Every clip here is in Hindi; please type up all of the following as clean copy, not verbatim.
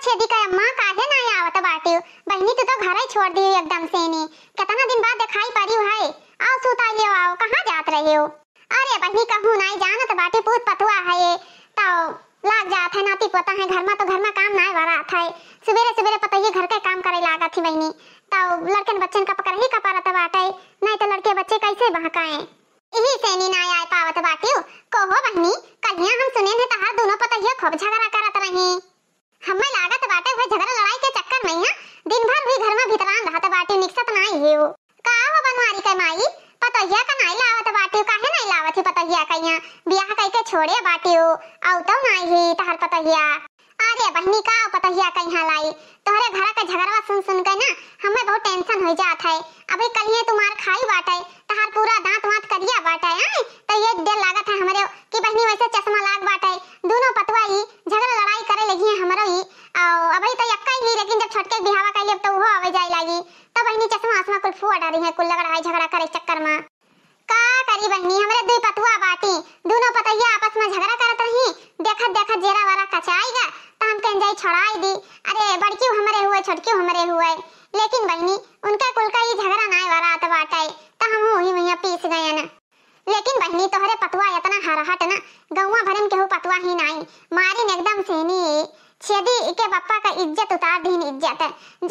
छेदी का अम्मा काहे ना आवत बाटी? बहनी तू तो घर ही छोड़ दी एकदम से नी। कितना दिन बाद दिखाई पड़ी है। आओ सुता लियो, आओ कहां जात रहे हो? अरे बहनी कहूं नहीं जानत बाटी, पूत पतुआ है ये तो लाग जात है नाती पोता है घर में, तो घर में काम नहीं भरात है। सवेरे सवेरे पता ये घर के काम करे लागत थी बहनी, तो लड़कन बच्चन का पकड़ ही कपारत बाटे, नहीं तो लड़के बच्चे कैसे बहकाएं। यही से नी ना आए पावत बाटी। कहो बहनी कहिया हम सुने ने तहार दोनों पता ये खूब झगड़ा करत रही। हमें लागत बाटे भाई झगड़ा लड़ाई के चक्कर में ना दिन भर भी घर में भीतरान रहत बाटी, निकसत नहीं है वो। का हो बनवारी के माई पतहिया का नहीं लावत बाटी? काहे नहीं लावत ही पतहिया कहिया? बियाह कई के छोड़े बाटी हो आउ तो नहीं ही तहर पतहिया। अरे बहनी का पतहिया कहिया लाई? तोहरे घर का झगड़ा सुन सुन के ना हमें बहुत टेंशन हो जात है। अभी कलिए तुम्हार खाई बाटे, तहार पूरा दांत वांत करिया बाटे है, तो ये डर लागत है हमरे कि बहनी वैसे चश्मा लाग बाटे। दोनों पतवा ही झगड़ा लड़ाई करे लगी है हमरो ही। और अभी तो यक्का ही, लेकिन जब छोटके बिहावा कइले तो वो आवे जाए लागी, तो बहनी चश्मा आसमा कुल फुआ डारी है, कुल लड़ाई झगड़ा करे चक्कर में। का करी बहनी हमरे दुई पतवा बाटी, दोनों पतहिया आपस में झगड़ा करत रही। देखत देखत जेरा वाला कचाईगा तो हम कन जाई छोड़ाई दी। अरे बड़की हमरे हुए छोटकी हमरे हुए, लेकिन बहनी उनका कुल का ही झगड़ा नहीं वरात बाटे, तो हम वही वही पीस गए न। लेकिन बहनी तोहरे पतवा इतना हरहट ना गौवा भरन के हो पतवा ही नहीं मारिन एकदम से नी छेदी के पप्पा का इज्जत उतार दीन इज्जत।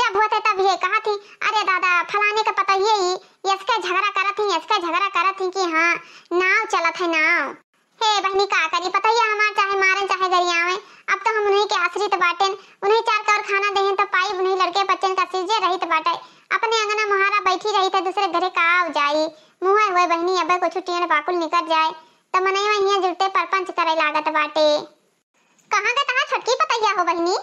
जब होते तब ये कहा थी अरे दादा फलाने का पता ये ही इसका झगड़ा करत थी, इसका झगड़ा करत थी कि हाँ नाव चलत है नाव। हे बहनी का करी पता ये हमार चाहे मारन चाहे गरियावे, अब तो हम उन्हीं के आश्रित बाटेन, उन्हीं चार कर खाना देहन तो पाई, उन्हीं लड़के बच्चन का सीजे रहित बाटे। अपने अंगना मुहारा बैठी रही तो दूसरे घरे का आव जाई मुँह हुए बहनी अब को छुट्टियां पाकुल निकल जाए तो मनई वहिया जुलते परपंच करे लागत बाटे। कहां के तहां छटकी पतैया हो बहनी?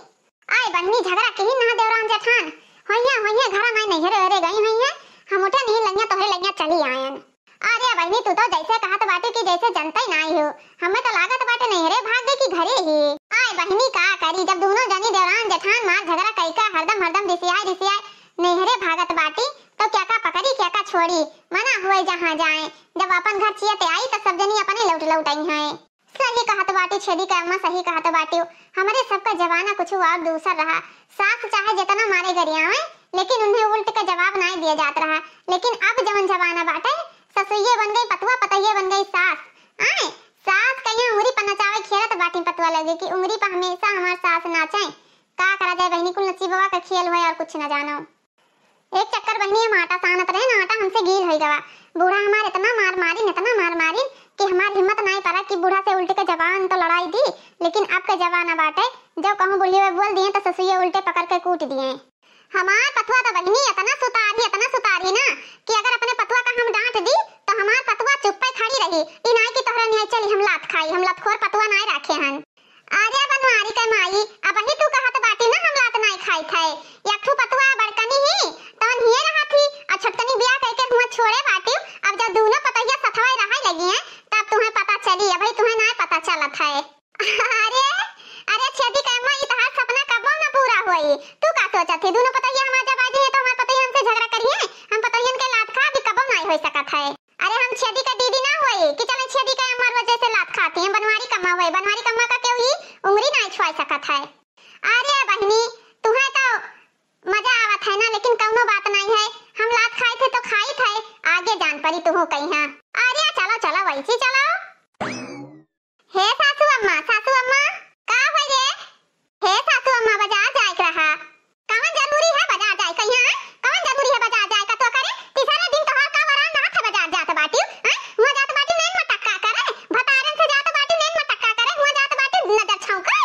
आए बहनी झगड़ा कहीं ना देवरान जेठान होइया घरा में नहीं रे गई होइया, हम उठे नहीं लइया तोहरे लइया चली आयन। अरे बहनी तू तो जैसे कहत बाटे कि जैसे जनता ही नहीं हो, हमें तो लागत बाटे नहीं रे भाग दे की घरे ही। आए बहनी का करी जब दोनों जनी देवरान जेठान मार झगड़ा कई का हरदम दिसियाए नहरे भागत बाटी तो क्या का पकड़ी क्या का छोड़ी, मना हुए जहां जाए। जब अपन घर चियते आई तो सब जनी अपने लौटाई है। सही कहत बाटी छेदी का अम्मा, सही कहत बाटी। हमारे सबका जमाना कुछ और दूसर रहा। सास चाहे जितना मारे गरियावे लेकिन उन्हें उल्ट का जवाब नहीं दिया जात रहा। लेकिन अब जवन जमाना बाटे ससुइये बन गई पतवा, पतइये बन गई सास। आए सास कहिया उंगली पर नचावे खेलत बाटी पतवा लगे कि उंगली पर हमेशा हमार सास नाचे। का करा जाए बहनी कुल नसीबवा का खेल हुए और कुछ न जानो। एक चक्कर बहनी हम आटा सानत रहे ना, आटा हमसे गील हो गवा। बूढ़ा हमारे इतना मार मारी कि हमारी हिम्मत नहीं पड़ा कि बूढ़ा से उल्टे के जवान तो लड़ाई दी, लेकिन अब के जवाना बाटे जब कहूं बुढ़ी में बोल दिए तो ससुइये उल्टे पकड़ के कूट दिए। हमार पतवा तो बहनी इतना सुतारी ना कि अगर अपने पतवा का हम डांट दी तो हमार पतवा चुप पे खड़ी रही। ई नहीं कि तोहरा नहीं चली हम लात खाई, हम लतखोर पतवा नहीं रखे हन। आजा बनवारी के माई अब ही तू कहत बाटी ना हम लात नहीं खाई थे। एकठू पतवा बड़कनी ही तवन हिए रहा थी और छोटकनी बियाह करके हुआ छोड़े बाटी। अब जब दोनों पतैया सथवाई रहा लगी हैं तब तुम्हें पता चली, अभी तुम्हें नहीं पता चलत है। अरे छेदी का अम्मा ई तहार सपना कब ना पूरा होई? तू का सोचत थी दोनों पतैया हमार जब आ जाए तो हमार पतैया हमसे झगड़ा करिए, हम पतैयन के लात खा भी कब नहीं हो सकत है। अरे हम छेदी का दीदी ना होई कि चले छेदी का अम्मा वजह से लात खाती हैं। बनवारी कम्मा होई, बनवारी कम्मा का क्यों ही उंगली नहीं छुआ सकत है। अरे बहनी तुम्हें तो मजा आवत है ना, लेकिन कौनो बात नहीं है। हम लात खाए थे तो खाई थे, आगे जान पड़ी तू हो कहीं। हां अरे चलो वैसी चलो। हे सासू अम्मा का होई रे? हे सासू अम्मा बाजार जाए रहा, कौन जरूरी है बाजार जाए कहीं? कौन जरूरी है बाजार जाए का तो करे? तीसरे दिन तो हर का वरान रात बाजार जात बाटी हुआ जात बाटी नैन मटक्का करे, भतारन से जात बाटी नैन मटक्का करे, हुआ जात बाटी नजर छौके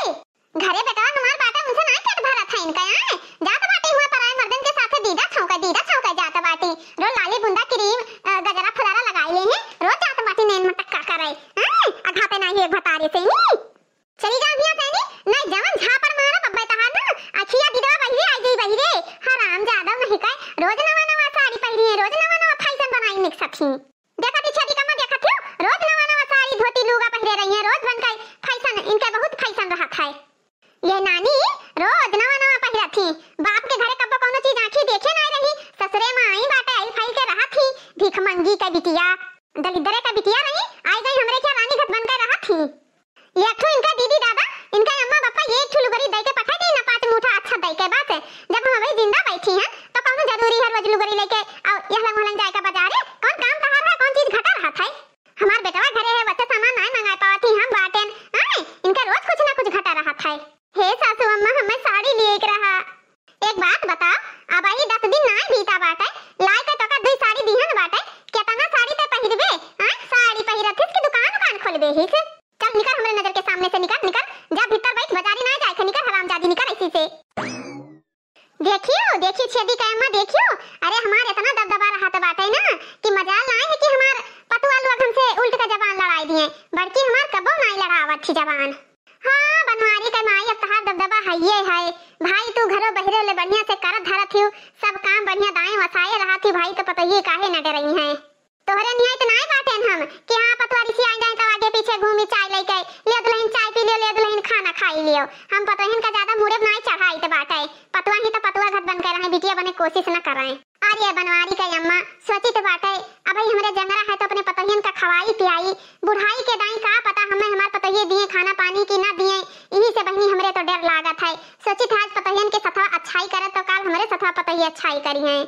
घरे बेटा हमार बाटा मुझे नहीं पेट भरा था इनका। जात बाटी हुआ पराए मर्दन के साथ दीदा छौका जात बाटी। रोज लाली बुंदा क्रीम गजरा फुलारा लगाई ले हैं, रोज जात बाटी नैन मटक्का करे। अघा पे नहीं एक भतारे से नहीं चली जा हिया से नहीं जवन झापर मारा बब्बे तहार ना अखिया गिदवा बहिरे आई गई बहिरे। हराम ज्यादा नहीं काय रोज नवा साड़ी पहनी है, रोज नवा फैशन बनाई निक सखी। देखा थी छेदी कम्मा देखा थी रोज नवा साड़ी धोती लुगा पहरे रही है, रोज बन गई फैशन इनका बहुत फैशन रहा है। ये नानी रोज नवा पहरा थी, बाप के घरे कब कोनो चीज आंखी देखे नहीं रही, ससुरे में आई बाटे आई फाइल के रहा थी। भीख मंगी का बिटिया दलिद्रे का बिटिया नहीं आई गई हमरे क्या रानी घट बन कर रहा थी। ये ठू इनका दीदी दादा इनका अम्मा पापा ये ठू लुगरी दे के पठा दी ना 5 मुठा हे सासू अम्मा हमें साड़ी लिए के रहा। एक बात बता, अब ही 10 दिन ना बीता बाटे, लाए के टका दुई साड़ी दिहन बाटे, केतना साड़ी ते पहिरबे? हां साड़ी पहिरथिस की दुकान खोलबे ही से? चल निकल हमरे नजर के सामने से, निकल जा भीतर बैठ, बाजारी ना जाए, निकल हरामजादी निकल ऐसी से। देखियो छेदी का अम्मा देखियो, अरे हमार इतना दबदबा रहा था बाटे ना कि मजाल ना है कि हमार पतुआ लोग हमसे उल्ट का जबान लड़ाई दिए, बड़की हमार कबो नहीं लड़ावत थी जबान। हां बनवारी का माई अब तहार दबदबा हइये है भाई, तू घरो बहिरे ले बढ़िया से करत धरत हियो, सब काम बढ़िया दाएं वसाए रहा थी भाई, तो पता ये काहे न डरई है तोहरे नियत तो नहीं बाटेन हम कि हां पतवारी से आ जाए तो आगे पीछे घूमी चाय लेके ले दुल्हन चाय पी लियो, ले दुल्हन खाना खाई लियो, हम पतोहन का ज्यादा मुड़े नहीं चढ़ाई तो बाटे, पतवा ही तो पतवा घट बन कर रहे बिटिया बने कोशिश न कर रहे। अरे बनवारी का अम्मा सोची तो बाटे, अब हमरे जंगरा है तो अपने पतोहन का खवाई पियाई, बुढ़ाई के दाई का पता हमें हमार पतोहिए दिए खाना पानी की ना दिए, इन्हीं से बहनी हमरे तो डर लागत है। सोची था आज पतोहन के सथा अच्छाई करत तो काल हमरे सथा पतोही अच्छाई करी है।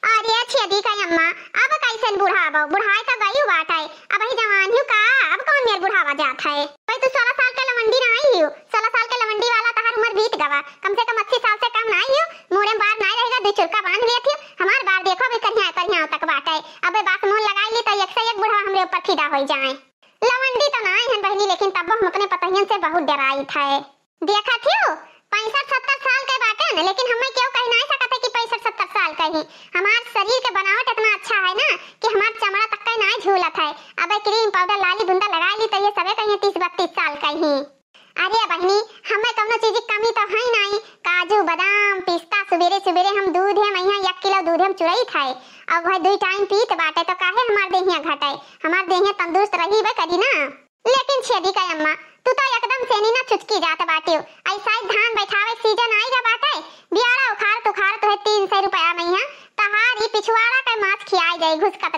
अरे छेदी का अम्मा अब कैसन बुढ़ावा, बुढ़ाई तो गई बात है, अब ही जवान हूं का, अब कौन मेर बुढ़ावा जात है भाई, तू 16 साल के लवंडी ना आई हो, 16 साल के लवंडी वाला तहार उम्र बीत गवा, कम से कम 80 साल से कम ना आई हो, मोरे में बार नहीं रहेगा, दो चुरका बांध लिया थी, हमार बार देखो भी करिया तक बात है, अबे बात मोन लगाई ली तो एक से एक बुढ़ा हमरे ऊपर फिदा हो जाए। लवंडी तो नहीं है बहनी, लेकिन तब हम अपने पतोहियन से बहुत डराई था, देखा थी 65-70 साल के बाटे न, लेकिन हमें क्यों कह नहीं सकते कि 65-70 साल का ही, हमार शरीर के बनावट इतना अच्छा है ना कि हमार चमड़ा तक का नहीं झूलत है, अब क्रीम पाउडर लाली बुंदा लगा ली तो ये सबे कहीं 30-32 साल का ही। अरे बहनी हमें कौनो चीज की कमी तो है नहीं, काजू बादाम पिस्ता सुबेरे सुबेरे हम दूध है मैया 1 किलो दूध हम चुराई खाए, अब वह 2 टाइम पीत बाटे तो काहे हमार देहिया घटाए, हमार देहिया तंदुरुस्त रही बे करी ना। लेकिन छेदी का अम्मा तू तो एकदम सेनी ना चुचकी जात बाटियो, ऐसा ही धान बैठावे सीजन आएगा बाटे, बियाड़ा उखाड़ तो 300 रुपया मैया तहारी पिछवाड़ा का माछ खियाई जाए घुसकत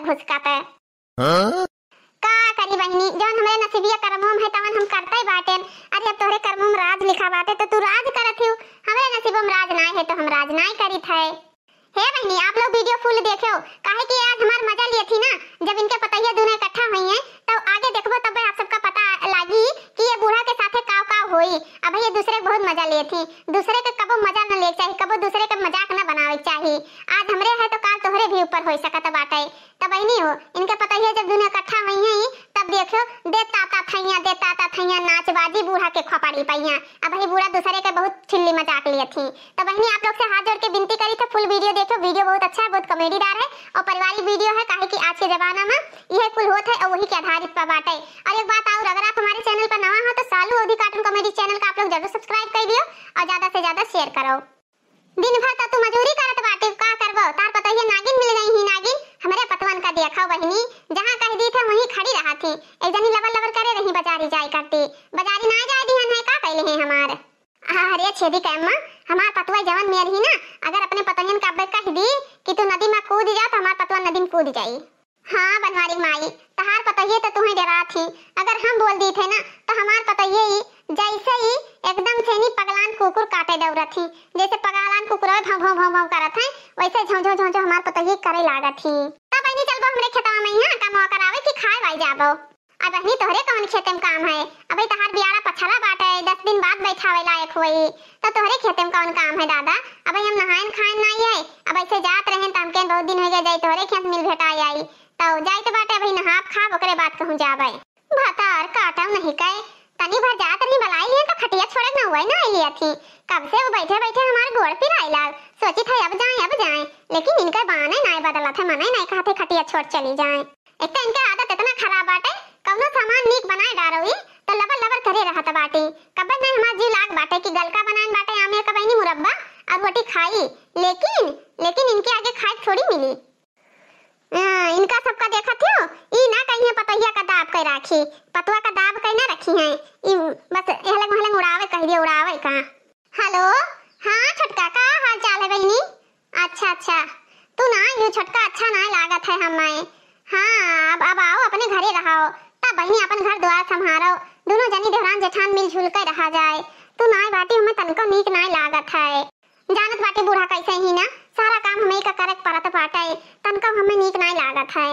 का करी बहनी, जौन हमरे नसीबिया कर्मों है तवन हम करते बाटे, अरे अब तोहरे कर्मों में राज लिखा बाटे तो तू राज करत हियो, हमरे नसीबों में राज नहीं है तो हम राज नहीं करित है। हे बहनी आप लोग वीडियो फुल देखो, काहे कि आज हमार मजा लिए थी ना, जब इनके पतोहिया दोनों इकट्ठा हुई हैं तो आगे देखबो तब आप सबका पता लागी कि ये बूढ़ा के साथे काव होई, अब ये दूसरे बहुत मजा लिए थी, दूसरे के कबो मजा न ले चाहिए, कबो दूसरे के मजाक न बनावे चाहिए, आज हमरे है तो काल तोहरे भी ऊपर हो सकत बाटे, तब बहनी हो इनके पतोहिया जब दोनों इकट्ठा हुई हैं तब देखो दे ताता थैया नाचबाजी बूढ़ा के खपाड़ी पैया, अब ही बूढ़ा दूसरे के बहुत छिल्ली मजाक लिए थी, तब बहनी आप लोग से हाथ जोड़ के विनती करी थे फुल वीडियो देखो, वीडियो बहुत अच्छा है, बहुत कॉमेडीदार है और परिवारिक वीडियो है, काहे कि आज के जमाना में यह कुल होता है और वही के आधारित पर बाटे। और एक बात और, अगर आप हमारे चैनल पर नवा हो तो सालू ओधी कार्टून कॉमेडी चैनल का आप लोग जरूर सब्सक्राइब कर दियो और ज्यादा से ज्यादा शेयर करो। दिन भर तो तू मजूरी करत बाटे, का करबो, तार पतोहिया नागिन मिल गई ही, नागिन हमरे पतवन का देखा बहनी, जहां कह दी थे वहीं खड़ी रहा थी, एक जनी लबर करे रही बाजारी जाए करती, बाजारी ना जाए दी है का कहले हैं हमार। अरे छेदी का अम्मा हमार पतवा जवन मेर ही ना, अगर अपने पतोहियन का कह दी कि तू नदी में कूद जा तो हमार पतवा नदी में कूद जाई। हाँ बनवारी माई तहार पतोहिए तो तुम्हें डरा थी, अगर हम बोल दी थे ना तो हमार पतोहिए ही जैसे ही एकदम से नहीं पगलान कुकुर काटे दौड़ा थी, जैसे पगलान कुकुर भौं भौं करत है वैसे झों हमार पतोहिए करे लागत थी। तब बहनी चलबो हमरे खेतवा में यहां काम करावे कि खाए वाई जाबो। अब बहनी तोहरे कौन खेते में काम है, अबे तहार बियाड़ा पछला बाटे 10 दिन बाद बैठावे लायक होई, तो तोहरे खेते में कौन काम है दादा, अबे हम नहायन खायन नहीं है, अब ऐसे जात रहे त हमके बहुत दिन हो गए जाई तोहरे खेत मिल भेटाई आई, तो जाई तो बाटे भाई नहा खा ओकरे बाद कहूं जाबे। भातार काटम नहीं कहे तनी भर जात नहीं बलाई है तो खटिया छोड़े न हुई ना लिया थी, कब से वो बैठे हमारे गोड़ पिराई लाल, सोची था अब जाए, लेकिन इनका बहाने नहीं बदला था, मने नहीं कहते खटिया छोड़ चली जाए, एक तो इनका आदत इतना खराब बाटे, कौनो सामान नीक बनाए डारोई तो लबर करे रहत बाटे, कबे नहीं हमार जी लाग बाटे कि गलका बनाए बाटे आमे का बहनी मुरब्बा और रोटी खाई, लेकिन इनके आगे खाए थोड़ी मिली। इनका सबका देखा थियो ई ना कहीं पतोहिया का दाब कर राखी, पतवा का दाब कर ना रखी है, ई बस एहलंग उड़ावे कह दिए उड़ावे का। हेलो हां छोटका का हाल चाल है बहनी, अच्छा तू ना ये छोटका अच्छा ना लागत है हमें, हां अब आओ अपने घरे रहो, तब बहनी अपन घर द्वार संभालो, दोनों जनी देवरान जेठान मिलजुल कर रहा जाए, तू ना बाटी हमें तनको नीक ना लागत है, जानत बाटी बूढ़ा कैसे ही ना सारा काम हमें का करक परत बाटे, तनको हमें नीक ना लागत है।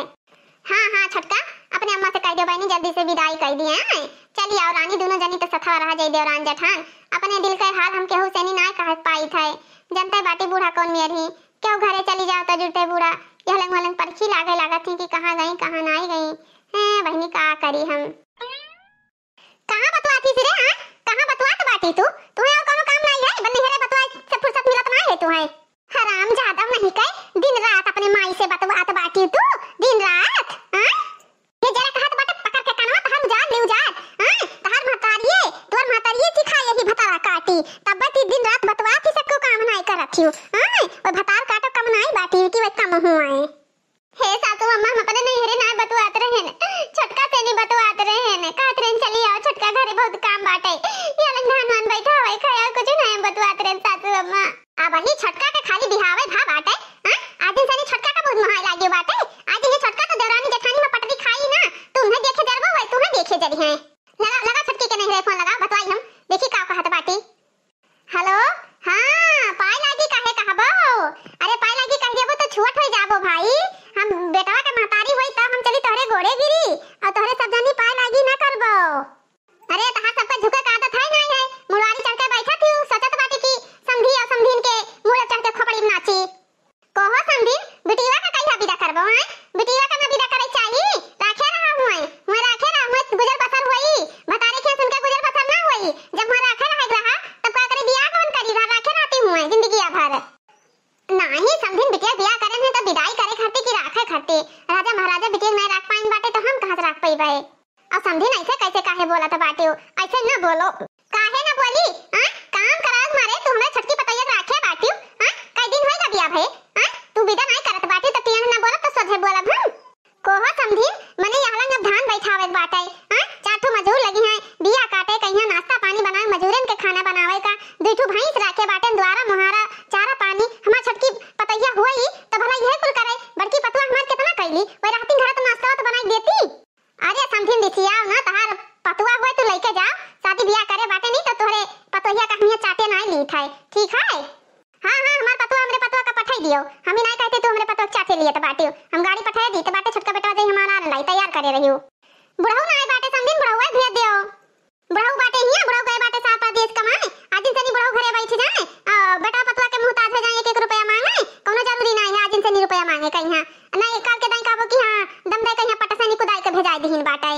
हां छोटका अपने अम्मा से कह दो बहनी जल्दी से विदाई कर दिए हैं, चलिए और रानी दोनों जनी तो सथा रहा जाए देवरान जेठान, अपने दिल का हाल हम केहू से नहीं कह पाई थे। जनता बाटी बूढ़ा कौन मेरी क्यों घरे चली जाओ तो जुड़ते बूढ़ा यहलंग वलंग परखी लागे लगा थी कि कहाँ गई कहाँ नहीं गई। हैं बहनी का करी हम कहाँ बतवाती रे? हां कहाँ बतवात बाटी तू? तुम्हें और कोनो काम नहीं है? बन्नी हेरे बतवा से फुर्सत मिलत ना है तुम्हें? हराम ज्यादा नहीं कह दिन रात अपने माई से बतवात बाटी तू दिन रात। हां ये जरा कहत बाटे पकड़ के कानवा तहर उजाड़ ले उजाड़। हां तहर महतारिये तोर महतारिये सिखाए यही भतारा काटी तब बती दिन रात बतवाती सबको काम नहीं कर रखियो। हां और भतार काटो कम नहीं बाटी की वे कम हुआए। हे सासू अम्मा हम अपने नहीं हेरे ना बतवात रहे ने छोटका से नहीं बतवात रहे ने कहत रहे चली आओ छोटका घरे बहुत काम बाटे ये लंग धान वान बैठा होए खाया कुछ नहीं बतवात रहे सासू अम्मा। अब ही छोटका के खाली बिहावे भा बाटे। हां आज दिन से छोटका का बहुत महाय लागियो बाटे। आज ये छोटका तो देवरानी जेठानी में पटरी खाई ना तुम्हें देखे जरबो भाई तुम्हें देखे जरी है। लगा लगा छटकी के नहीं रे फोन लगा बतवाई हम देखी का कहत बाटी। हेलो हां पाई लागी काहे कहबो? अरे पाई लागी कह देबो तो छुअट हो जाबो भाई। हम बेटवा के महतारी होई त हम चली तोहरे गोड़े गिरी और तोहरे सब जनी पाई लागी ना करबो। अरे तहां सबका झुके का आदत है नहीं है मुड़वारी चढ़ के बैठा थी सोचत बाटी की समधी और समधीन के मुड़े चढ़ के खोपड़ी में नाची। कहो समधीन बिटिया का कहिया विदा करबो? हैं बिटिया का ना विदा करे चाहिए राखे रहा हुए मैं राखे रहा मैं गुजर बसर होई भतारे के सुन के गुजर बसर ना होई। जब मैं राखे रहा तब का करे बियाह कौन करी राखे रहती हुए जिंदगी भर नहीं समझिन बिटिया बियाह करे है तो विदाई करे खाती कि राखे खाती राजा महाराजा बिटिया नहीं राख पाइन बाटे तो हम कहां से राख पई भाई। और समझिन ऐसे कैसे काहे बोला तो बाटे ऐसे ना बोलो काहे ना बोली। हां काम कराज मारे तू हमें छटकी पतैया राखे बाटी। हां कई दिन होई बियाह भाई। हां तू विदा नहीं करत बाटी तो तियन ना बोलत तो सजे बोलब हम कोहो समझिन मने यहला न धान बैठावे बाटे। हां चाठो मजूर लगी है बियाह काटे कहिया नाश्ता पानी बनाए मजूरन के खाना बनावे का दुठो भैंस राखे बाटे द्वारा मोहारा चारा पानी हमार छटकी पतैया होई तो भला यह कुल करे बड़की पतवा हमार कितना कैली ओई राती घर तो नाश्ता तो बनाई देती। अरे समझिन दिसिया ना तहार पतवा होए तू लेके जा शादी बियाह करे बाटे नहीं तो तोहरे पतोहिया का हमिया चाटे नहीं ली थाए ठीक है। हां हां हमार पतवा हमरे पतवा का पठाई दियो हम नहीं कहते तू हमरे पतवा चाटे लिए तो बाटे हम गाड़ी पठाई दी तो बाटे छोटका बेटा दे हमारा लाई तैयार करे रहियो। बुढ़ऊ ना आए बाटे समझिन बुढ़ऊ भेज दियो बुढ़ऊ बाटे हिया बुढ़ऊ गए बाटे सात देश कमाए आज दिन से नहीं बुढ़ऊ घरे बैठ जाए बेटा पतवा के मुहताज हो जाए 1 रुपया मांगे कोनो जरूरी नहीं है आज दिन से 2 रुपया मांगे कहिया नहीं काल के दाई कहबो कि हां दम दे कहिया पटसा नहीं कुदाई के भेजाई दहिन बाटे।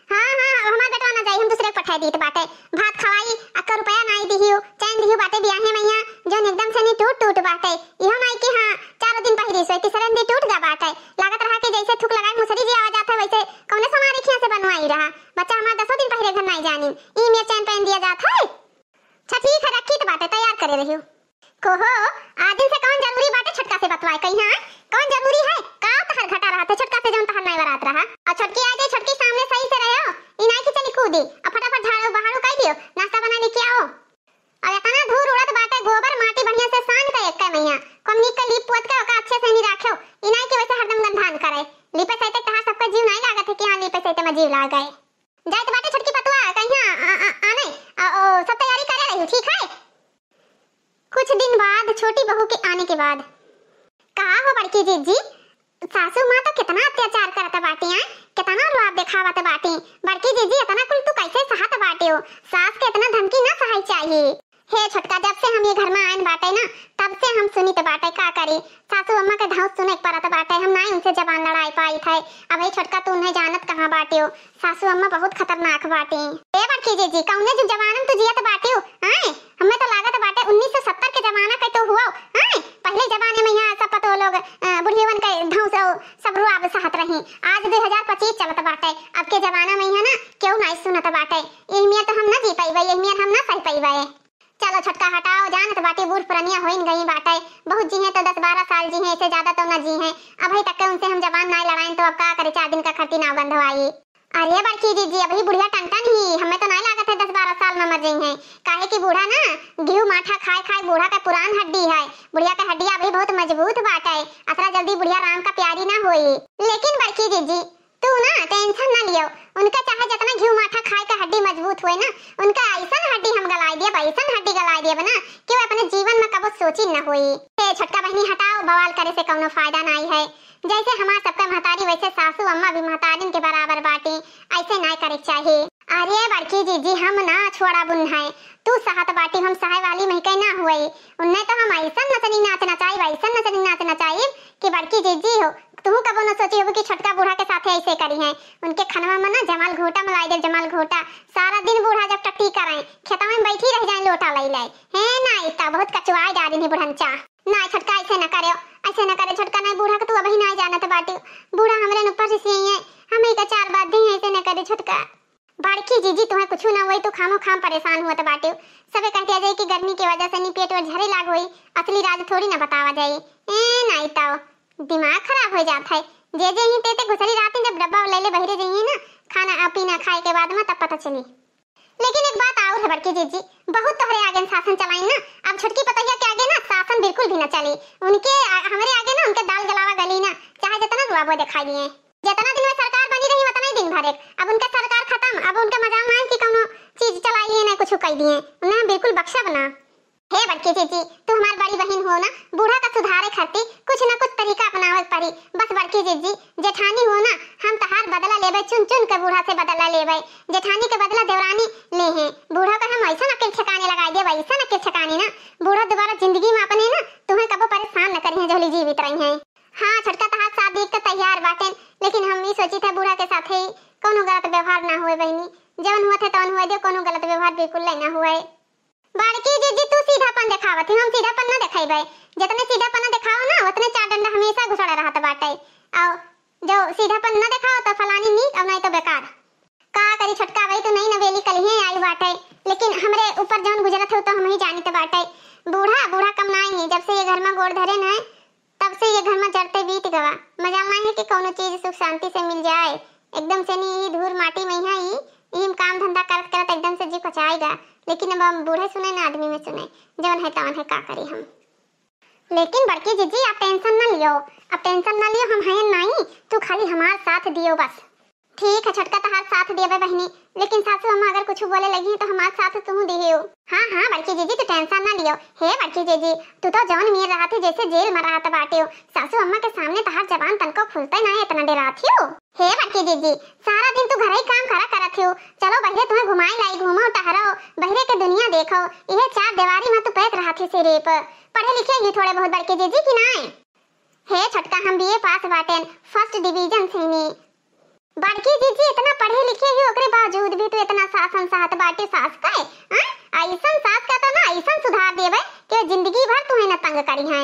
हां हां हमार बेटा ना जाई हम दूसरे के पठाई दी तो बाटे भात खवाई 1 रुपया नहीं दिहियो चैन दिहियो बाटे बियाहे मैया जो एकदम से नहीं टूट बाटे इहो नहीं कि हां 4 दिन पहिरी सोई तीसरे दिन टूट जा बाटे लागत रहा कि जैसे थूक लगाए मुसरी जी आवाज आथे वैसे कौने समारी खिया से बनवाई रहा बच्चा हमार 10 दिन पहिरे घर नहीं जानी ई में चैन पहन दिया जात है छठी खा रखी तो बाटे तैयार करे रहियो। कोहो आज दिन से कौन जरूरी बाटे छटका से बतवाए कहिया कौन जरूरी है का तहर घटा रहा थे छटका से जौन तहर नहीं बरात रहा और छटकी आ जाए छटकी सामने सही से रहो ई नहीं कि चली कूदी और फटाफट झाड़ू बहारू कर दियो नाश्ता बना लेके आओ और इतना धूल उड़त बाटे गोबर माटी बढ़िया से सान के एक मैया कमनी के लीप पोत के ओका अच्छे से नहीं राखो ई नहीं कि वैसे हरदम गंधान करे लीपे से तक तहार सबका जीव नहीं लागत है कि हां लीपे से में जीव लाग गए जाए तो बाटे छटकी पतवा कहिया आने सब तैयारी करे रही ठीक है। कुछ दिन बाद छोटी बहू के आने के बाद कहा हो बड़की जीजी सासू मां तो कितना अत्याचार करत बाटी हैं कितना रुआब दिखावत बाटी बड़की जीजी इतना कुल तू कैसे सहत बाटे हो सास के इतना धमकी ना सहाय चाहिए। हे छोटका जब से हम ये घर में आइन बाटे ना तब से हम सुनी तो बाटे का करी सासू अम्मा के धाव सुने परत बाटे हम नहीं उनसे जबान लड़ाई पाई थे। अब ये छोटका तू नहीं जानत कहां बाटे हो सासू अम्मा बहुत खतरनाक बाटे। ए बड़की जीजी कौने जो जवानम तू जियत बाटे हो हैं हमें तो लागत बाटे 1970 के जमाना के तो हुआ हैं पहले जमाने में यहां सब पतो लोग बुढ़ियवन के धाव से सब रुआब सहत रही आज 2025 चलत बाटे अब के जमाना में यहां ना क्यों नहीं सुनत बाटे एहमियत तो हम ना जी पाईबे एहमियत हम ना सही पाईबे। चलो छटका हटाओ जानत बाटी बूढ़ पुरानिया होइन गई बाटे बहुत जी है तो 10-12 साल जी है इससे ज्यादा तो ना जी है अब तक के उनसे हम जबान नहीं लड़ाएं तो अब का करे 4 दिन का खर्ची ना बंधवाई। अरे बड़की जीजी अभी बुढ़िया टंटन ही हमें तो नहीं लागत है 10-12 साल में मर गई है काहे कि बूढ़ा ना घी माठा खाए खाए बूढ़ा का पुरान हड्डी है बुढ़िया का हड्डी अभी बहुत मजबूत बाटे अतरा जल्दी बुढ़िया राम का प्यारी ना होई। लेकिन बड़की जीजी तू ना टेंशन ना लियो उनका चाहे जितना घी माठा खाए का हड्डी मजबूत हुए ना उनका ऐसा हड्डी हम गलाई दिए ऐसा हड्डी गलाई दिए बना कि वो अपने जीवन में कबो सोची न हुई। छोटका बहनी हटाओ बवाल करे से कोनो फायदा नहीं है जैसे हमार सबका महतारी वैसे सासू अम्मा भी महतारिन के बराबर बाटी ऐसे नहीं करे चाहिए। अरे बड़की जीजी हम ना छोड़ा बुन है, तू सहत बाटी हम सहाय वाली महिके ना हुई। उन्ने तो हम ऐसा नचनी नाच नचाई ऐसा नचनी नाच नचाई कि बड़की जीजी हो तू कबो न सोची हो कि छोटका बूढ़ा के साथे ऐसे करी है। उनके खनवा में ना जमाल घोटा मलाई दे, जमाल घोटा सारा दिन बूढ़ा जब टट्टी कराए खेतवा में बैठी रह जाए लोटा लई लाई है ना। इतना बहुत कचवाई डाली नहीं बुढ़नचा ना। छोटका ऐसे न करे, ऐसे न करे छोटका। नहीं बूढ़ा का तू अभी ना जानत बाटी, बूढ़ा हमरे ऊपर से है हमें का चार बात दे ऐसे न करे छोटका। बड़की जीजी तुम्हें कुछ ना हुई तो खामो खाम परेशान हुआ तो बाटे सबे कहते जाए कि गर्मी की वजह से नी पेट और झरे लाग हुई, असली राज थोड़ी ना बतावा जाए। नहीं ताओ दिमाग खराब हो जाता है। जे जे ही तेते घुसरी रात जब डब्बा ले ले बहरे जाइए ना खाना पीना खाए के बाद में तब पता चली। लेकिन एक बात और है बड़की जीजी, बहुत तोहरे आगे शासन चलाई ना, अब छोटकी पतैया के आगे ना शासन बिल्कुल भी ना चली। उनके हमारे आगे ना उनके दाल गलावा गली ना चाहे जितना रुआबो दिखाई दिए। जितना दिन में सरकार बनी रही उतना ही दिन भर अब उनका सरकार खत्म, अब उनका मजाल ना है कि कोनो चीज चलाई ना कुछ कह दिए उन्हें बिल्कुल बख्शा बना। हे बड़की जीजी तू हमारी बड़ी बहन हो ना, बूढ़ा का सुधारे खातिर कुछ ना कुछ तरीका अपनावे पड़ी। बस बड़की जीजी जेठानी हो ना, हम तहार बदला लेबे, चुन चुन के बूढ़ा से बदला लेबे। जेठानी के बदला देवरानी ले हैं, बूढ़ा का हम ऐसा नकेल ठिकाने लगा दिए ऐसा नकेल ठिकाने ना बूढ़ा दोबारा जिंदगी में अपने ना तुम्हें कबो परेशान न करी जोली जीवित रही है। हाँ छोटका तहार शादी तो तैयार बाटे, लेकिन हम ये सोची थे बूढ़ा के साथ ही कोनो गलत व्यवहार ना हुए बहनी। जवन हुआ थे तवन हुए दे, कोनो गलत व्यवहार बिल्कुल ना हुए। बड़की जीजी तू सीधापन दिखावत है, हम सीधापन ना दिखाइबे। जितने सीधापन दिखाओ ना उतने चार डंडा हमेशा घुसड़ा रहत बाटे। और जो सीधापन ना दिखाओ तो फलानी नीक और नहीं तो बेकार। का करी छोटका भाई तो नहीं नवेली कलिए आई बाटे, लेकिन हमरे ऊपर जौन गुजरत है तो हम ही जानी तो बाटे। बूढ़ा कम ना ही जब से ये घर में गोड़ धरे ना तब से ये घर में जड़ते बीत गवा। मजाल नहीं है कि कोनो चीज सुख शांति से मिल जाए, एकदम से नहीं धूल माटी में ही काम धंधा करत करत एकदम से जी पचाएगा। लेकिन अब हम बूढ़े सुने ना आदमी में सुने, जवन है तवन है का करी हम। लेकिन बड़की जीजी आप टेंशन ना लियो, अब टेंशन ना लियो, हम हैं नहीं, तू खाली हमारा साथ दियो बस। ठीक है छोटका तहार साथ देबे बहनी, लेकिन सासू अम्मा अगर कुछ बोले लगी तो हमारे साथ तू दियो। हाँ बड़की जीजी तू टेंशन ना लियो। हे बड़की जीजी तू तो जौन मीर रहा थी जैसे जेल में रहा था बाटे हो, सासू अम्मा के सामने तहार जबान तनको खुलते ना इतना डराती हो। हे बड़की जीजी सारा दिन तू घर ही काम करा करत हो, चलो बहरे तुम्हें घुमाई लाई, घूमो टहरो, बहरे के दुनिया देखो। यह चार दीवारी में तू पैक रहा थी सिरे पर, पढ़े लिखेगी थोड़े बहुत बड़की जीजी की नाय। हे छोटका हम बीए पास बाटे, फर्स्ट डिवीजन से नी। बड़की जीजी इतना पढ़े लिखे ही ओकरे बावजूद भी तू इतना शासन साहत बाटे सास का है। ऐसन सास का तो ना ऐसन सुधार देबे कि जिंदगी भर तुम्हें न तंग करी है।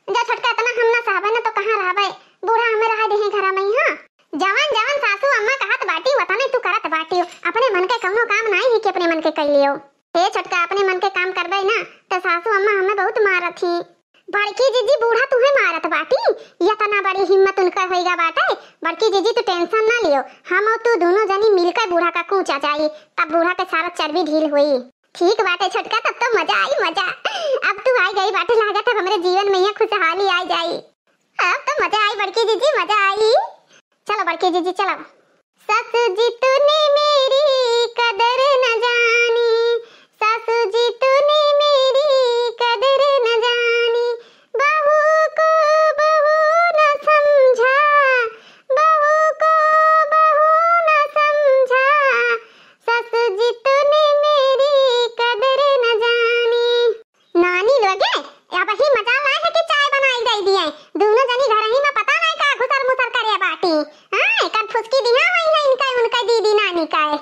जा छोटका इतना हम ना सहबे ना तो कहां रहबे, बूढ़ा हमें रहा दे घर में। हां जवान जवान सासू अम्मा कहत बाटी वता नहीं तू करत बाटी अपने मन के कोनो काम नहीं है कि अपने मन के कर लियो। हे छोटका अपने मन के काम करबे ना तो सासू अम्मा हमें बहुत मारत थी। बड़की जीजी बूढ़ा तुम्हें मारत बाटी, ये तना बड़ी हिम्मत उनका होएगा बाटे। बड़की जीजी तू टेंशन ना लियो, हम और तू दोनों जनी मिलकर बूढ़ा का कूचा जाई, तब बूढ़ा के सारा चर्बी ढील हुई। ठीक बाटे छोटका तब तो मजा आई मजा। अब तू आई गई बाटे, लागत है हमारे जीवन में ये खुशहाली आ जाई। अब तो मजा आई बड़की जीजी मजा आई। चलो बड़की जीजी चलो। सासू जी तूने मेरी कदर न जानी, सासू जी तूने मेरी कदर न जानी, बहू को बहू न समझा, बहू को बहू न समझा, सासू जी तूने मेरी कदर न जानी। नानी लोगे अब ही मजा आए है कि चाय बनाई गई दिए, दोनों जनी घर ही में पता नहीं का घुसर मुसर करे बाटी। हां कब फुसकी दिया हुई है इनका उनका दीदी नानी का है।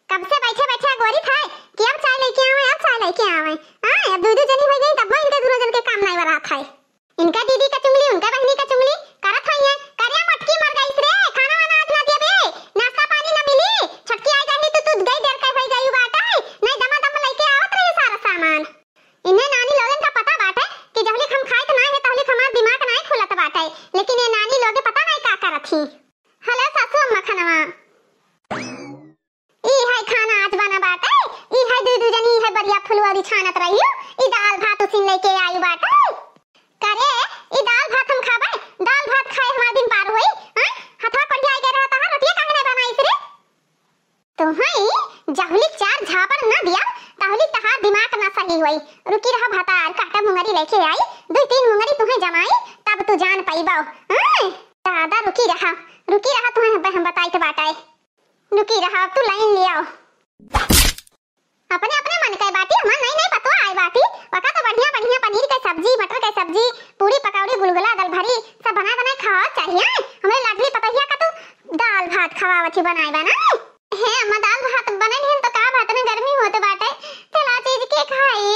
कब से बैठे बैठे गोरी खाए कि अब चाय लेके आवे, अब चाय लेके आवे। हां अब दूध जनी हो गई तब इनके दोनों जन के काम नहीं बरा खाए। इनका दीदी का चुंगली उनका बहनी का चुंगली करत है। करिया मटकी मर गई रे, खाना वाना आज ना दिए बे, नाश्ता पानी ना मिली, छटकी आई जानी तो तू गई देर का हो गई बाटा नहीं, दमा दम लेके आवत रही सारा सामान। इन्हें नानी लोगन का पता बाटे कि जहली हम खाए तो ना है तहली हमार दिमाग नहीं खुलत बाटे, लेकिन ये नानी लोगे पता नहीं का करत थी। हेलो सासू अम्मा खाना ई है खाना आज बना बाटे, ई है दूध जनी है बढ़िया फुलवारी छानत रहियो, ई दाल भात उसिन लेके आई बाटे। करे ई दाल भात हम खाबे, दाल भात खाए हमार दिन पार होई। हां हथा पढ़िया आई गए रहता है रोटियां काहे नहीं बनाई रे तो हई जहली चार झापड़ ना दिया तहली तहार दिमाग ना सही होई। रुकी रहा भातार काटा मुंगरी लेके आई, दो तीन मुंगरी तुम्हें जमाई तब तू जान पाईबा। हां दादा रुकी रहा तुम्हें हम बताई के बाटाए। रुकी रहा तू लाइन ले आओ। अपने अपने मन का बाटी मन नहीं नहीं पतो आई बाटी पका तो बढ़िया बढ़िया पनीर का सब्जी मटर का सब्जी पूरी पकौड़ी गुलगुला दाल भरी सब बना बना खाओ चाहिए। हमें लाडली पतहिया का तो दाल भात खवावत बनाए बना है अम्मा दाल भात बनन है तो का भात में गर्मी होते बाटे चला चीज के खाई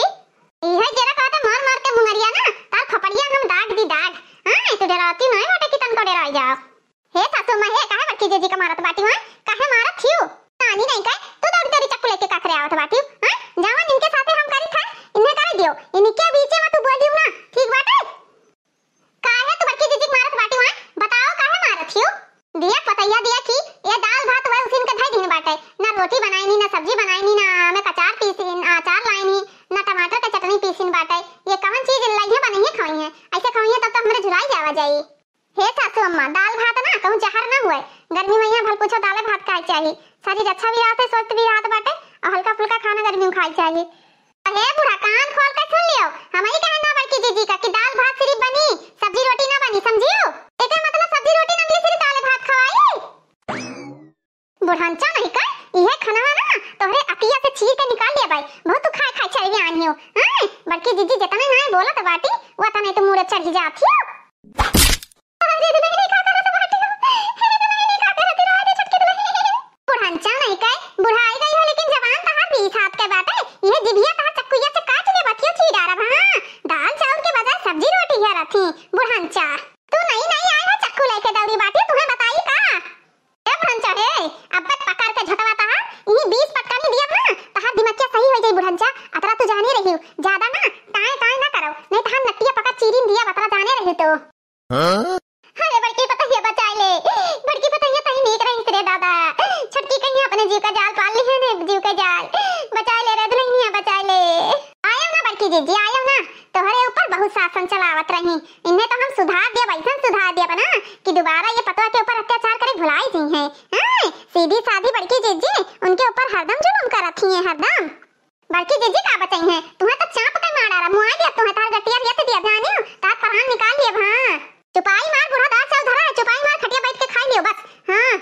यह जरा कहता मार मार के मुंगरिया ना तार खपड़िया हम दाग दी दाग हां तू डराती नहीं बाटे कितन को डराई जाओ। हे सासू मां हे काहे बड़की जीजी का मारत बाटी हां काहे मारत थियो नानी नहीं का तू दौड़ी दौड़ी चक्कू लेके काकरे आवत बाटी हां जावन इनके साथे हम करी था इन्हें कर दियो इनके बीच में तू बोल दियो ना ठीक बाटे काहे तू बड़की जीजी मारत बाटी हां बताओ काहे मारत थियो दिया पतैया दिया कि ये दाल भात वह उसिन के धाई दिन बाटे ना रोटी बनाई नी ना सब्जी बनाई नी ना मैं अचार पीसीन अचार लाई नी ना टमाटर का चटनी पीसीन बाटे ये कौन चीज लइहे बनइहे खाई है ऐसे खाई है तब तो हमरे झुराई जावा जाई। हे सासू अम्मा दाल भात ना कहूं जहर ना हुए गर्मी में यहां भल पूछो दाल भात खाई चाहिए शरीर अच्छा भी रहता है स्वस्थ भी रहता बाटे और हल्का फुल्का खाना गर्मी में खाई चाहिए। हे बुढ़ा कान खोल कर सुन लियो हमारी कहे ना बड़की जीजी का कि दाल भात सिर्फ बनी सब्जी रोटी ना बनी समझियो एकर मतलब सब्जी रोटी ना मिली सिर्फ दाल भात खवाई बुढ़ांचा नहीं का यह खाना है ना तोहरे अतिया से छील के निकाल लिया भाई बहुत तू खाए खाए चली आनी हो हां बड़की जीजी जितना ना बोला तो बाटी वो तने तो मुंह चढ़ जाती हो बुढ़ांचा नहीं का बुढ़ाई गई हो लेकिन जवान तहां 20 हाथ के बाटे ये जिभिया तहां चक्कुया से काट के बतियो छी डारा हां दाल चावल के बजाय सब्जी रोटी है रखी बुढ़ांचा तू नहीं नहीं आया चक्कू लेके दौड़ी बाटी तुम्हें बताई का ए बुढ़ांचा रे अब तक पकड़ के झटवाता है ये 20 पटका नहीं दिया ना तहां दिमाग क्या सही हो जाई बुढ़ांचा अतरा तू जाने रही हो ज्यादा ना टाए टाए ना करो नहीं तो हम नट्टिया पका चीरीन दिया बतरा जाने रही तो हां अरे बड़की पतहिया बचा ले बड़की पतहिया तही नीक रही तेरे दादा छटकी कहीं अपने जीव का जाल पाल ली है ने जीव का जाल बचा ले रे दुल्हनिया बचा ले आयो ना बड़की जीजी आयो ना तोहरे ऊपर बहुत शासन चलावत रही इन्हें तो हम सुधार दिया वैसन सुधार दिया बना कि दोबारा ये पतवा के ऊपर अत्याचार करे भुलाई सी है हां सीधी सादी बड़की जीजी उनके ऊपर हरदम जुलुम कर रखी है हरदम बड़की जीजी का बचाई है तुम्हें तो चाप के मार रहा मुआ दिया तुम्हें तार गट्टिया दिया दिया ध्यान तार प्राण निकाल लिए हां चुपाई मार बुढ़ा दाल चावल धरा है चुपाई मार खटिया बैठ के खा लियो बस हां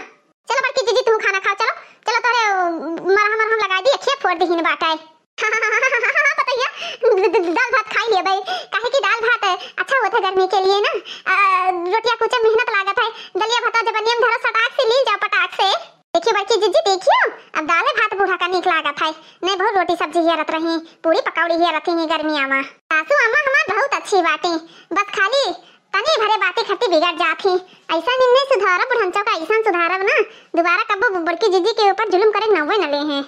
चलो बड़की जीजी तुम खाना खाओ चलो चलो तोरे मरहम मरहम लगा दी अखियां फोड़ दी हिन बाटा पतैया दाल भात खाई लिए भाई काहे की दाल भात अच्छा होता गर्मी के लिए ना रोटियां कुछ मेहनत लागत है दलिया भात जब नियम धरो सटाक से ली जाओ पटाक से देखियो बड़की जीजी देखियो अब दाल भात बूढ़ा का नीक लागत है नहीं बहुत रोटी सब्जी हियरत रही पूरी पकौड़ी हियरत रही गर्मिया में सासू अम्मा हमार बहुत अच्छी बाटी बस खाली तनी भरे बातें खट्टी बिगड़ जाती ऐसा नहीं सुधारा बुढ़ंचा का ऐसा सुधारब ना दोबारा कब बड़की जीजी के ऊपर जुल्म करे नवे न ले हैं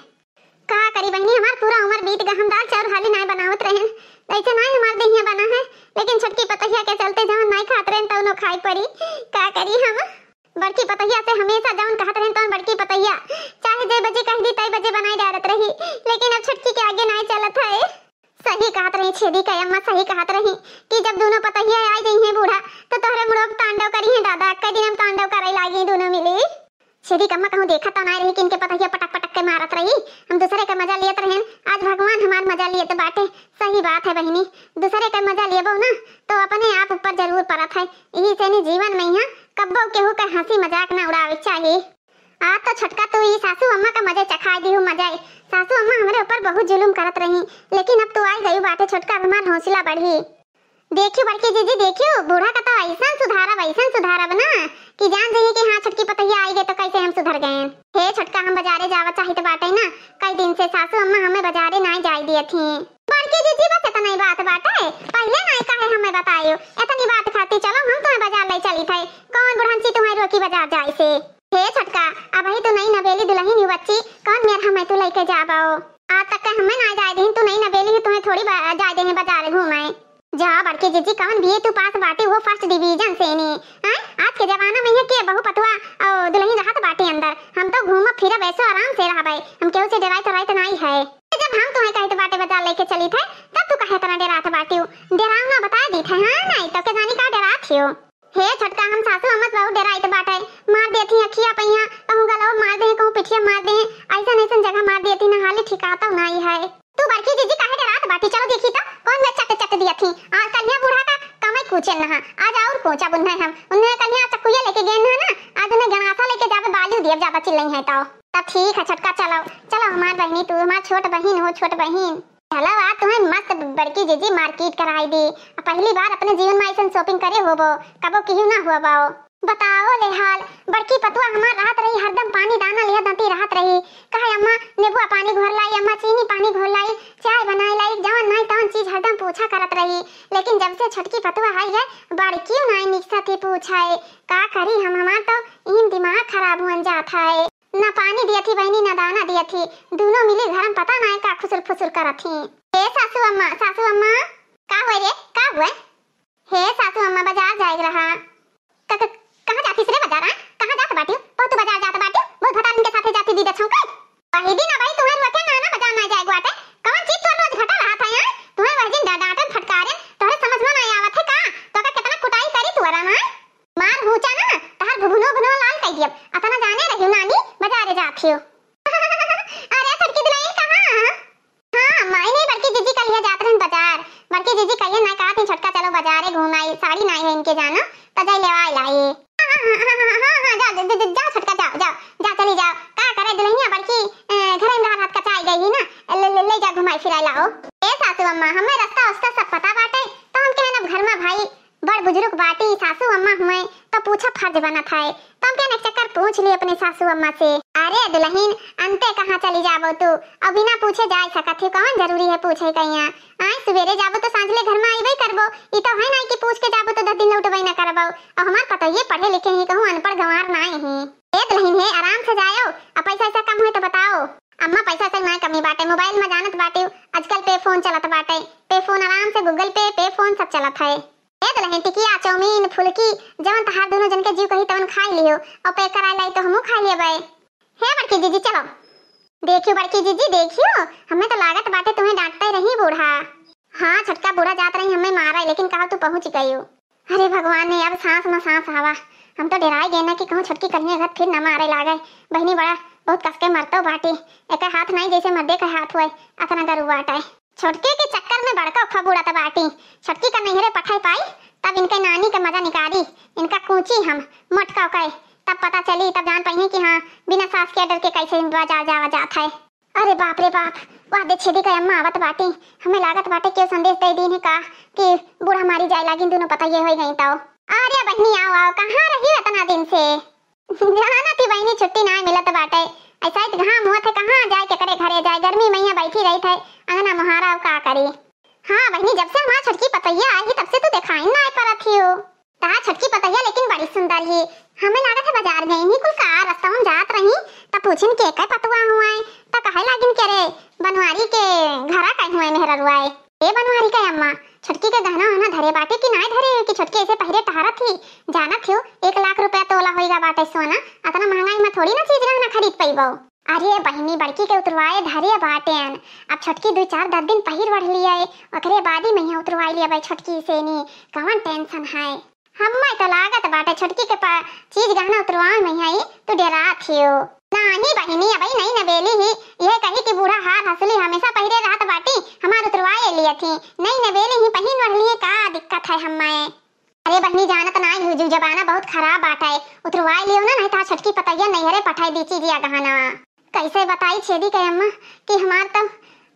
का करी बहनी हमार पूरा उम्र बीत गया हम दाल चावल खाली नहीं बनावत रहे ऐसे नहीं हमार देहिया बना है लेकिन छटकी पतहिया के चलते जवन नहीं खात रहे तो नो खाई पड़ी का करी हम बड़की पतहिया से हमेशा जवन कहत रहे तो बड़की पतहिया चाहे जे बजे कह दी तई बजे बनाई डालत रही लेकिन अब छटकी के आगे नहीं चलत है सही कहत रही छेदी का अम्मा सही कहत रही कि जब दोनों पतहिया आ गई हैं बूढ़ा तो तोहरे मुड़ब तांडव करी है दादा कई दिन हम तांडव करे लागी दोनों मिली छेदी का अम्मा कहूं देखा तो नहीं रही कि इनके पतहिया पटक पटक के मारत रही हम दूसरे का मजा लेत रहे आज भगवान हमार मजा लेत बाटे सही बात है बहनी दूसरे का मजा लेबो ना तो अपने आप ऊपर जरूर पड़त है यही से जीवन में यहाँ कब्बो केहू का हंसी मजाक ना उड़ावे चाहिए आज तो छटका तो ये सासू अम्मा का मजे चखा दी हूँ मजा सासू अम्मा हमारे ऊपर बहुत जुलुम करत रही लेकिन अब तो आई गई बाटे छटका हमार हौसला बढ़ी देखियो बड़की जीजी देखियो बूढ़ा का तो ऐसा सुधारा बना कि जान जाइए कि हाँ छटकी पतहिया आई गए तो कैसे हम सुधर गए हे छटका हम बाजारे जावा चाहिए बाटे ना कई दिन से सासू अम्मा हमें बाजारे नहीं जाई दिए थी बड़की जीजी बस इतना ही बात बाटे पहले नहीं कहे हमें बताइयो इतनी बात खाती चलो हम तुम्हें बाजार ले चली थे कौन बुढ़ांची तुम्हें रोकी बाजार जाए से हे छटका अब ही तो नई नवेली दुल्हन बच्ची कौन मेरा हमें तू लेके जाबाओ आज तक का हमें ना जाए दे तू नई नवेली तुम्हें थोड़ी जाए दे बाजार घूमे जा बड़की जीजी कौन भी तू पास बाटे वो फर्स्ट डिवीजन से ने आज के जमाना में है के बहु पतवा और दुल्हन रहत बाटे अंदर हम तो घूम फिर वैसे आराम से रहबे हम केहू से डराई तो रात नहीं है जब हम तुम्हें कहते बाटे बाजार लेके चली थे तब तू कहे तना डरात बाटे डराव ना बता दी थे हां नहीं तो के जानी का डरात थियो हे छटका हम सासू अम्मा बहुत डराई तो बाटे मार देती अखिया पहिया कहूं गलो मार दे कहूं पिठिया मार दे ऐसा ऐसा जगह मार देती ना हाली ठिकाता नहीं है तू बड़की जीजी काहे डरात बाटी चलो देखी तो कौन में चट चट दिया थी आज कन्या बूढ़ा का कमाई पूछे ना आज और कोचा बुन्ना हम उन्हें कन्या चक्कुया लेके गए ना आज उन्हें गणासा लेके जावे बालू दिया ज्यादा चिल्लाई है तो तब ठीक है छोटका, चलो चलो हमार बहनी, तू हमार छोट बहन हो, छोट बहन। चलो आज तुम्हें मस्त बड़की जीजी मार्केट कराई दी। पहली बार अपने जीवन में ऐसा शॉपिंग करे होबो, कबो क्यों ना हुआ बाओ। बताओ ले हाल, बड़की पतुआ हमार रात रही, हरदम पानी दाना लिया दंती रात रही। कहे अम्मा नींबू पानी घोर लाई, अम्मा चीनी पानी घोर लाई, चाय बनाई लाई, जवन नहीं तवन चीज हरदम पूछा करत रही। लेकिन जब से छोटकी पतुआ आई है, बड़की नहीं निकसा थी पूछाए। का करी हम, हमार तो इन दिमाग खराब हुन जात है। ना पानी दिया थी बहनी, ना दाना दिया थी, दोनों मिली घर में पता नहीं का खुसुर फुसुर करत थी। हे सासू अम्मा, सासू अम्मा का हुए रे, का हुए? हे सासू अम्मा बाजार जाए रहा। कहां जाती रे बाजार? कहां जात बाटी? बहुत बाजार जात बाटी, बहुत भटान के साथे जाती दीदा छौके। वही दिन भाई तुम्हारे रखे ना ना बाजार ना जाए गुआटे। कौन चीज तो रोज घटा रहा था यार? तुम्हें वही दिन डांटन फटकारे, तोरे समझ में नहीं आवत है का? तो का कितना कुटाई करी तू रा ना? मार हुचा ना तहर भुनो भुनो लाल कई दियब। अतना जाने रही नानी बाजारे जाथियो। अरे छटकी दिलाई कहां? हां माई नहीं, बड़की जीजी कल ये जात रहन बाजार। बड़की जीजी कहिए ना का थी छोटका चलो बाजारे घूमाई, साड़ी नहीं है इनके जाना तो जाई लेवाई लाई। हां जाओ छोटका, जाओ जाओ जा चली जाओ। का करे दुल्हनिया बड़की घर में रात का चाय गई ना, ले जा घुमाई फिराई लाओ। ए सासू अम्मा हमें रास्ता उसका सब पता बाटे, तो हम कहना घर में भाई बड़ बुजुर्ग बाटी सासू अम्मा हुए तो पूछा फर्ज बना था। तो हम कहना चक्कर पूछ लिए अपने सासू अम्मा से। अरे दुल्हन अंते कहाँ चली जाबो तू, अब बिना पूछे जा सकत है, कौन जरूरी है पूछे कहिया? आए सवेरे जाबो तो सांझले घर में आइबे करबो, ई तो है ना कि पूछ के जाबो तो 10 दिन लौटबे ना करबो। और हमार पता ये पढ़े लिखे ही कहूं अनपढ़ गंवार नहीं है। ए दुल्हन है आराम से जाओ, अब पैसा ऐसा कम हुए तो बताओ। अम्मा पैसा से ना कमी बाटे, मोबाइल में जानत बाटे आजकल पे फोन चलत बाटे, पे फोन आराम से गूगल पे फोन सब चलत है। ए दुल्हन टिकिया चाउमीन फुलकी जवन तहार दोनों जन के जीव कही तवन खाई लियो, और पे कराई लाई तो हमहू खा लेबे। हे बड़की जीजी चलो। देखियो बड़की जीजी देखियो, हमें तो लागत बाटे तुम्हें डांटते रही बूढ़ा। हाँ छोटका बूढ़ा जात रही हमें मारा, लेकिन कहा तू पहुंच गई हो। अरे भगवान ने अब सांस में सांस आवा, हम तो डराए गए ना कि कहूं छोटकी कलिए घर फिर न मारे लागे। बहनी बड़ा बहुत कसके मरतो बाटी, एक हाथ नहीं जैसे मर्दे का हाथ हुए अतना गरु बाटे। छोटके के चक्कर में बड़का उफा बूढ़ा था बाटी, छोटकी का नहरे पठाई पाई तब इनके नानी का मजा निकाली, इनका कूची हम मटका कहे तब पता चली, तब जान पाई कि हाँ बिना सास के डर के कैसे बाजार जावा जात है। अरे बाप रे बाप, वाह दे छेदी का अम्मा आवत बाटी, हमें लागत बाटे क्यों संदेश दे दी है का कि बूढ़ा मारी जाए लागी, दोनों पता ये हो गई। तो अरे बहनी आओ आओ, कहाँ रही इतना दिन से? जाना थी बहनी, छुट्टी ना मिलत बाटे, ऐसा ही घाम हुआ थे, कहाँ जाए के करे घरे जाए, गर्मी में यहाँ बैठी रही थे अंगना महारा का करी। हाँ बहनी जब से हमारा छटकी पतैया आई तब से तो दिखाई ना आई पर थी हो। तार छटकी पतैया लेकिन बड़ी सुंदर ही, हमें लागत है बाजार गई नहीं कुल का रास्ता में जात रही तब पूछिन के का पतुआ हुआ है, तब कहे लागिन के रे बनवारी के घरा का हुआ मेहरा रुआए। ए बनवारी का अम्मा छटकी के गहना होना धरे बाटे कि नहीं धरे कि छटकी ऐसे पहले टहरा थी, जाना थियो 1 लाख रुपया तोला होएगा बाटे सोना, अतना महंगाई में थोड़ी ना चीज रहना खरीद पाइबो। अरे बहनी बड़की के उतरवाए धरे बाटेन, अब छटकी 2-4-10 दिन पहिर बढ़ लिया है, ओकरे बाद ही मैं उतरवाई लिया भाई छटकी से नी, कौन टेंशन है। हम्मा तो लागत बाटे छटकी के पास चीज गहना उतरवाए में आई तो डरा थियो। नहीं बहनी अबे नहीं नवेली ही, यह कही कि बूढ़ा हार हसली हमेशा पहिरे रहत बाटी, हमार उतरवाए लिए थी, नहीं नवेली ही पहिन रह लिए, का दिक्कत है हमें। अरे बहनी जानत नहीं हुजू जबाना बहुत खराब बाटे, उतरवाए लियो ना नहीं तो छटकी पतैया नैहरे पठाई दी चीज गहना। कैसे बताई छेदी के अम्मा कि हमार तो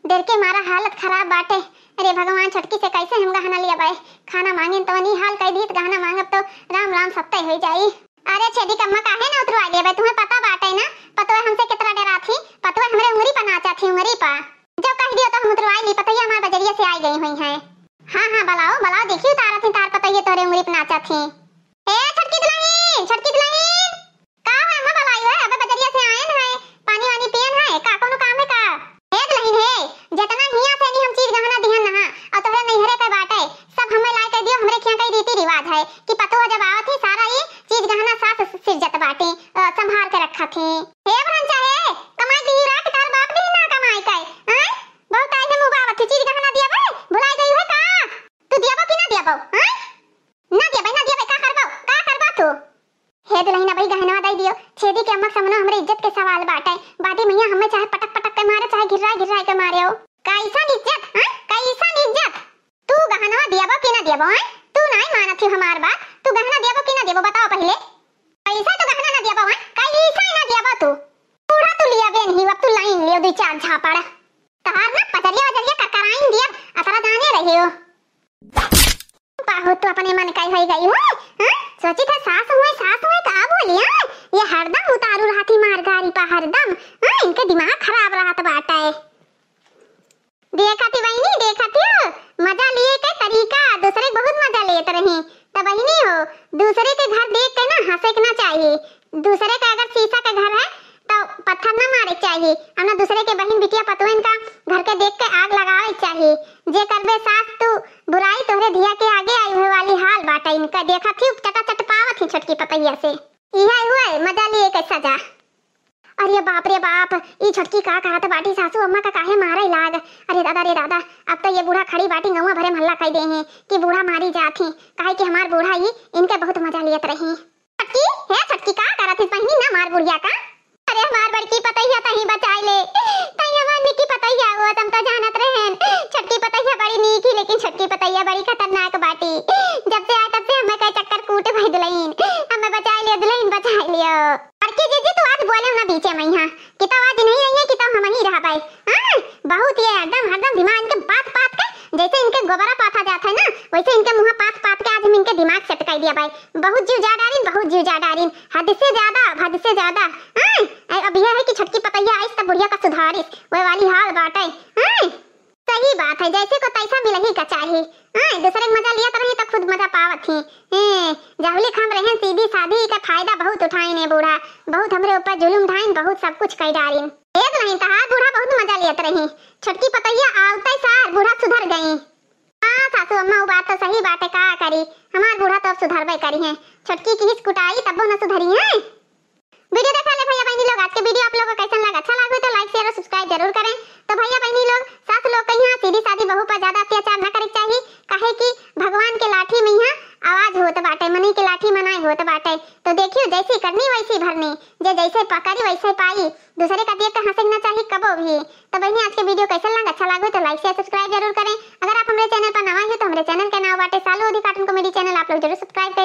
डर के मारा हालत खराब बाटे। अरे भगवान छटकी से कैसे हम गहना लिया भाई, खाना मांगे तो नहीं हाल कह दी, गहना मांगब तो राम राम सत्य हो जाई। अरे छेदी कम्मा काहे ना उतरवा लिया भाई, तुम्हें पता बाटे ना पतवा हमसे कितना डरा थी, पतवा हमरे उंगली पर नाचा थी, उंगली पर जब कह दिया तो हम उतरवा ली, पतैया हमारे बजरिया से आई गई हुई है। हाँ हाँ बताओ बताओ, देखियो तारा थी तार पतैया तोरे उंगली पर नाचा थी। ए छटकी दुल्हन का है अम्मा बताइयो है, अबे बजरिया से आए है, पानी वानी पियन है का, कोनो काम है का? हे दुल्हन है जितना हिया से नहीं हम चीज गहना दिहन ना और तोरे नैहरे के बाटे सब हमें लाई कह दियो, हमरे खिया कई रीति रिवाज है कि पतवा जब आवत ही सारा ये चीज गहना सास सिरजत बाटे संभाल के रखा थी। हे बहन चाहे कमाई की रात कार बाप भी ना कमाई का हैं, बहुत आए मुंह बावत चीज गहना दिया बे, भुलाई गई है का? तू दिया बा कि ना दिया बा हैं? ना दिया बे का करबा तू? हे दुल्हन भाई गहना दे दियो, छेदी के अम्मा सामने हमरे इज्जत के सवाल बाटे, बाटे मैया हमें चाहे पटक पटक के मारे चाहे गिरा के मारे हो, कैसा इज्जत हैं, कैसा इज्जत? तू गहना दिया बा कि ना दिया बा हैं? तू नहीं मानत थी हमार बात, तू गहना दिया बा कि ना दिया बा बताओ पहले, पैसा तो गहना ना दिया बा हैं, कैसा ना दिया बा तू? बूढ़ा तू लिया पापड़ तहार ना पचरिया वजरिया करकराइन दिया असरा जाने रही हो बहुत तो अपने मन कई होई गई हो। हां सोची था सास हुए का बोलिया ये हरदम उतारू रहती मार गाड़ी पर हरदम। हां इनके दिमाग खराब रहत बाटा है। देखती बहनी देखती हो मजा लिए के तरीका दूसरे बहुत मजा लेत रही त बहनी हो दूसरे के घर देख के ना हंसे के ना चाहिए। दूसरे का अगर शीशा का घर है तो पत्थर ना मारे चाहिए हमने दूसरे के बहन बिटिया पतोहन का घर के देख के आग लगावे चाहिए। जे करबे सास तू बुराई तोहरे धिया के आगे आई हुए वाली हाल बाटा इनका देखा थी चटा पावत थी छोटकी पतैया से इहा हुए मजा लिए के सजा। अरे बाप रे बाप ई छोटकी का करत बाटी सासू अम्मा का काहे मारे लाग। अरे दादा अब तो ये बूढ़ा खड़ी बाटी गौवा भरे महल्ला कह दे हैं कि बूढ़ा मारी जाती काहे कि हमार बूढ़ा ही इनके बहुत मजा लियत रही। छोटकी है छोटकी का करत है पहनी ना मार बुढ़िया का। अरे हमार बड़की पतैया तही बचाई ले तही हमार निकी पतैया हुआ तुम तो जानत रहन छोटकी पतैया बड़ी नीक ही लेकिन छोटकी पतैया बड़ी खतरनाक बाटी। जब से आए तब से हमें कई चक्कर कूटे भाई दुल्हन हमें बचाई लियो दुल्हन बचाई लियो। बड़की जीजी तू आज बोले ना बीचे में यहाँ कि तो आज नहीं आई है कि तो हम ही रह पाए। हां बहुत ये हरदम दिमाग इनके बात के जैसे इनके गोबरा पाथा जाता है ना वैसे इनके मुंह पात के आज हम इनके दिमाग सटकाई दिया भाई। बहुत जीव जा डारिन हद से ज्यादा। हां अब यह है कि छोटकी पतैया आइस तब बुढ़िया का सुधारिस वो वाली हाल बाटे। हां सही बात है जैसे को तैसा मिलही का चाहिए। हां दूसरे मजा लिया तो रही तो खुद मजा पावत थी। जाहुली खम रहन सीधी सादी का फायदा बहुत उठाए ने बूढ़ा बहुत हमरे ऊपर जुलुम ढाइन बहुत सब कुछ कई डारिन एक नहीं तहा बूढ़ा बहुत मजा लियत रही। छोटकी पतैया आवते सार बूढ़ा सुधर गई। हां सासू अम्मा वो बात तो सही बात है का करी हमार बूढ़ा तो अब सुधरबे करी है छोटकी की हिच कुटाई तब न सुधरी है। वीडियो देखा ले भैया बहनी लोग आज के वीडियो आप लोगों को कैसा लगा अच्छा लगा तो लाइक शेयर और सब्सक्राइब जरूर करें। तो भैया बहनी लोग सास लोग कहीं सीधी सादी बहू पर ज्यादा अत्याचार न करे चाहिए काहे कि भगवान के लाठी में यहाँ आवाज होत बाटे मनी के लाठी मनाए होत बाटे। तो देखियो जैसी करनी वैसी भरनी जे जैसे पकड़ी वैसे पाई दूसरे का देख कर हंसना ना चाहिए कबो भी। तो बहनी आज के वीडियो कैसा लगा अच्छा लगा तो लाइक शेयर सब्सक्राइब जरूर करें। अगर आप हमारे चैनल पर नवा है तो हमारे चैनल का नाम बाटे सालू अधि कार्टून कॉमेडी चैनल आप लोग जरूर सब्सक्राइब